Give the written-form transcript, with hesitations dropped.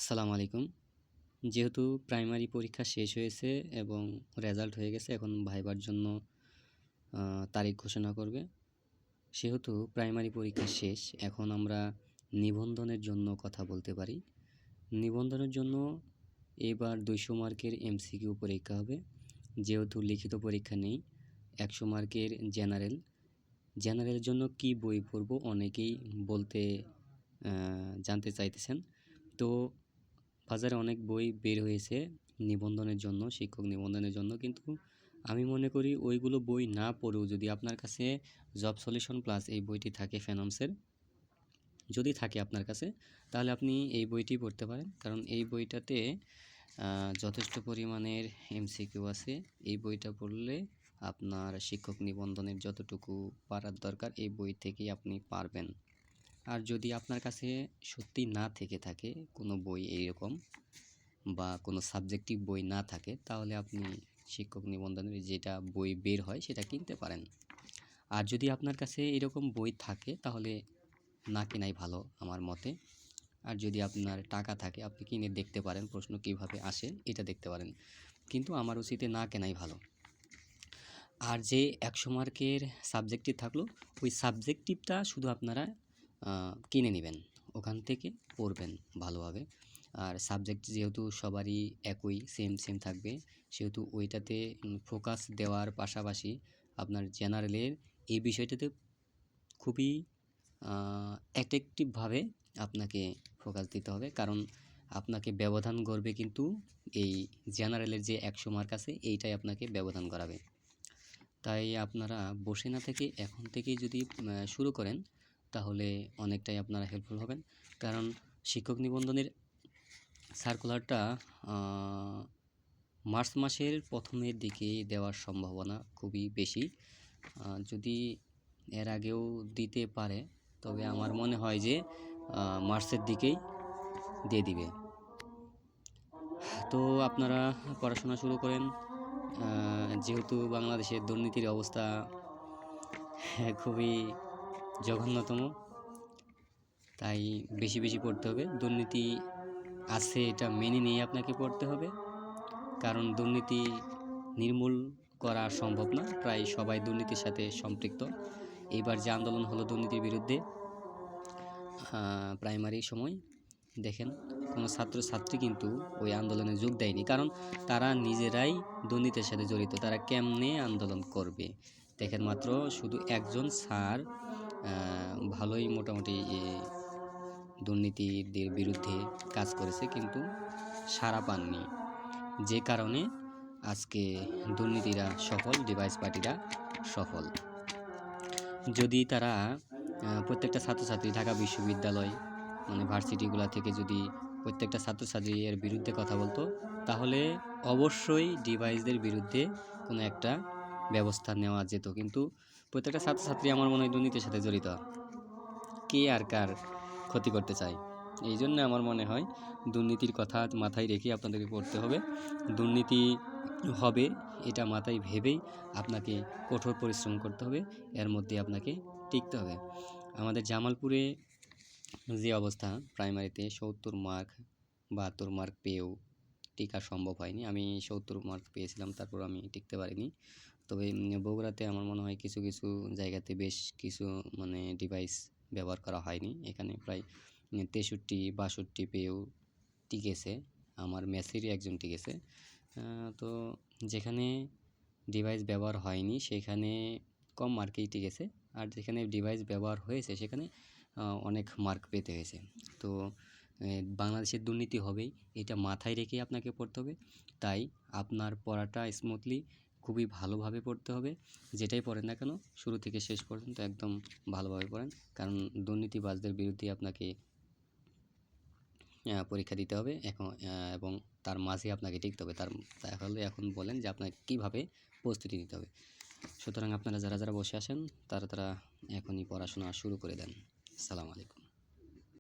আসসালামু আলাইকুম। যেহেতু প্রাইমারি পরীক্ষা শেষ হয়েছে এবং রেজাল্ট হয়ে গেছে, এখন ভাইবার জন্য তারিখ ঘোষণা করবে। সেহেতু প্রাইমারি পরীক্ষা শেষ, এখন আমরা নিবন্ধনের জন্য কথা বলতে পারি। নিবন্ধনের জন্য এবার 200 মার্কের এমসিকিউ পরীক্ষা হবে। যেহেতু লিখিত পরীক্ষা নেই, 100 মার্কের জেনারেলের জন্য কি বই পড়ব অনেকেই জানতে চাইতেছেন। তো বাজারে অনেক বই বের হয়েছে নিবন্ধনের জন্য, শিক্ষক নিবন্ধনের জন্য, কিন্তু আমি মনে করি ওইগুলো বই না পড়েও যদি আপনার কাছে জব সলিউশন প্লাস এই বইটি থাকে ফেনমসের, যদি থাকে আপনার কাছে, তাহলে আপনি এই বইটি পড়তে পারেন। কারণ এই বইটাতে যথেষ্ট পরিমাণের এমসিকিউ আছে। এই বইটা পড়লে আপনার শিক্ষক নিবন্ধনের যতটুকু পারার দরকার এই বই থেকেই আপনি পারবেন। আর যদি আপনার কাছে সত্যি না থেকে থাকে কোনো বই এইরকম, বা কোনো সাবজেক্টিভ বই না থাকে, তাহলে আপনি শিক্ষক নিবন্ধনের যেটা বই বের হয় সেটা কিনতে পারেন। আর যদি আপনার কাছে এরকম বই থাকে তাহলে না কেনাই ভালো আমার মতে। আর যদি আপনার টাকা থাকে আপনি কিনে দেখতে পারেন প্রশ্ন কিভাবে আসে, এটা দেখতে পারেন, কিন্তু আমার উচিতে না কেনাই ভালো। আর যে 100 মার্কের সাবজেক্টিভ থাকলো, ওই সাবজেক্টিভটা শুধু আপনারা কিনে নেবেন, ওখান থেকে পড়বেন ভালোভাবে। আর সাবজেক্ট যেহেতু সবারই একই সেম থাকবে, সেহেতু ওইটাতে ফোকাস দেওয়ার পাশাপাশি আপনার জেনারেলের এই বিষয়টাতে খুবই অ্যাট্রাকটিভভাবে আপনাকে ফোকাস দিতে হবে। কারণ আপনাকে ব্যবধান করবে কিন্তু এই জেনারেলের যে 100 মার্ক আছে এইটাই আপনাকে ব্যবধান করাবে। তাই আপনারা বসে না থেকে এখন থেকেই যদি শুরু করেন তাহলে অনেকটাই আপনারা হেল্পফুল হবেন। কারণ শিক্ষক নিবন্ধনের সার্কুলারটা মার্চ মাসের প্রথমের দিকে দেওয়ার সম্ভাবনা খুবই বেশি। যদি এর আগেও দিতে পারে, তবে আমার মনে হয় যে মার্চের দিকেই দিয়ে দিবে। তো আপনারা পড়াশোনা শুরু করেন। যেহেতু বাংলাদেশের দুর্নীতির অবস্থা খুবই জঘন্যতম, তাই বেশি বেশি পড়তে হবে। দুর্নীতি আছে এটা মেনে নিয়ে আপনাকে পড়তে হবে, কারণ দুর্নীতি নির্মূল করা সম্ভব না, প্রায় সবাই দুর্নীতির সাথে সম্পৃক্ত। এইবার যে আন্দোলন হলো দুর্নীতির বিরুদ্ধে প্রাইমারি সময়, দেখেন কোনো ছাত্রছাত্রী কিন্তু ওই আন্দোলনে যোগ দেয়নি, কারণ তারা নিজেরাই দুর্নীতির সাথে জড়িত। তারা কেমনে আন্দোলন করবে? দেখেন মাত্র শুধু একজন স্যার ভালোই মোটামুটি দুর্নীতিদের বিরুদ্ধে কাজ করেছে, কিন্তু সাড়া পাননি, যে কারণে আজকে দুর্নীতিরা সফল, ডিভাইস পার্টিরা সফল। যদি তারা প্রত্যেকটা ছাত্রছাত্রী ঢাকা বিশ্ববিদ্যালয় মানে ভার্সিটিগুলো থেকে যদি প্রত্যেকটা ছাত্রছাত্রী এর বিরুদ্ধে কথা বলতো, তাহলে অবশ্যই ডিভাইসদের বিরুদ্ধে কোনো একটা ব্যবস্থা নেওয়া যেত। কিন্তু প্রত্যেকটা ছাত্রছাত্রী আমার মনে হয় দুর্নীতির সাথে জড়িত, কে আর কার ক্ষতি করতে চায়। এই জন্য আমার মনে হয় দুর্নীতির কথা মাথায় রেখে আপনাদেরকে পড়তে হবে। দুর্নীতি হবে এটা মাথায় ভেবেই আপনাকে কঠোর পরিশ্রম করতে হবে, এর মধ্যে আপনাকে টিকতে হবে। আমাদের জামালপুরে যে অবস্থা, প্রাইমারিতে 70 মার্ক 72 মার্ক পেয়েও টিকা সম্ভব হয়নি। আমি 70 মার্ক পেয়েছিলাম, তারপর আমি টিকতে পারিনি। তবে বগুড়াতে আমার মনে হয় কিছু কিছু জায়গাতে বেশ কিছু ডিভাইস ব্যবহার করা হয়নি। এখানে প্রায় 63-62 পেয়েও টিকেছে, আমার মেসেরই একজন টিকেছে। তো যেখানে ডিভাইস ব্যবহার হয়নি সেখানে কম মার্কেই টিকেছে, আর যেখানে ডিভাইস ব্যবহার হয়েছে সেখানে অনেক মার্ক পেতে হয়েছে। তো বাংলাদেশের দুর্নীতি হবেই, এটা মাথায় রেখেই আপনাকে পড়তে হবে। তাই আপনার পড়াটা স্মুথলি খুবই ভালোভাবে পড়তে হবে। যেটাই পড়েন না কেন শুরু থেকে শেষ পর্যন্ত একদম ভালোভাবে পড়েন, কারণ দুর্নীতিবাজদের বিরুদ্ধে আপনাকে পরীক্ষা দিতে হবে এবং তার মাঝে আপনাকে টিকতে হবে। তাহলে এখন বলেন যে আপনাকে কীভাবে প্রস্তুতি নিতে হবে। সুতরাং আপনারা যারা যারা বসে আছেন তারা এখনই পড়াশোনা শুরু করে দেন। আসসালামু আলাইকুম।